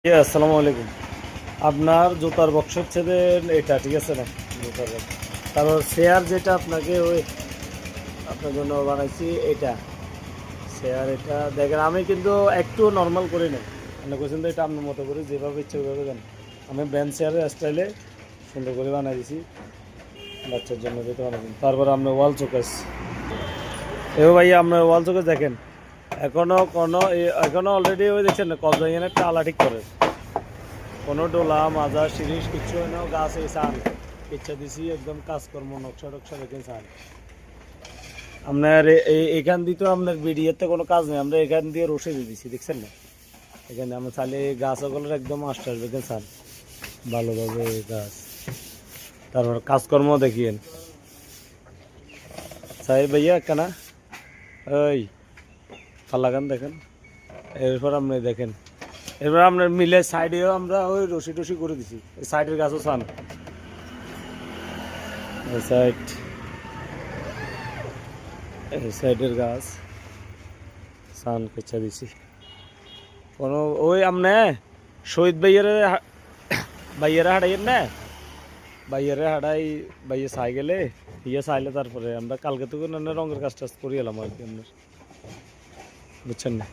আসসালামু আলাইকুম। আপনার জুতার বক্স হচ্ছে যে এটা ঠিক আছে না, জুতার বক্স। তারপর চেয়ার যেটা আপনাকে ওই আপনার জন্য বানাইছি এটা চেয়ার, এটা দেখেন আমি কিন্তু একটু নর্মাল করি না। আপনি কোয়েছেন তো এটা আপনার মতো করে যেভাবে ইচ্ছে ওইভাবে দেন। আমি ব্যান্ড চেয়ারের স্টাইলে সুন্দর করে বানাই দিছি বাচ্চার জন্য যেটা বানাবেন। তারপর আপনার ওয়াল চোকেস, এও ভাইয়া আপনার ওয়াল চোকেস দেখেন এখনো অলরেডি ওই দেখছেন কত একটা আলা ঠিক করে কোনো ডোলা মাজা সিরিজ কিচ্ছু হয় না, গাছ এই চান ইচ্ছা দিছি একদম কাজকর্ম নকশা টকশা রেখে চান। আপনার এখান দিয়ে তো আপনার বিডিএতে কোনো কাজ নেই, আমরা এখান দিয়ে রসে দিয়ে দিচ্ছি দেখছেন না। এখানে আমরা চাইলে গাছগুলোর একদম আশ্বাস রেখে চান ভালোভাবে গাছ। তারপর কাজকর্ম দেখিয়েন সাহেব ভাইয়া কেনা ওই ফালাগান দেখেন। এরপর আপনি দেখেন, এরপর আপনার মিলে সাইডেও আমরা ওই রশি টসি করে দিছি, সাইডের গাছও চান সাইড, এই সাইডের গাছ সান কেচা দিছি। কোনো ওই আমনে শহীদ বাইয়ারে হাঁটাইয়ের না, বাইয়ারে হাঁটাই বাইয়ে চাই গেলে ইয়ে চাইলে তারপরে আমরা কালকে তো রঙের কাজ টাজ করি এলাম আর কি আপনার, বুঝছেন না।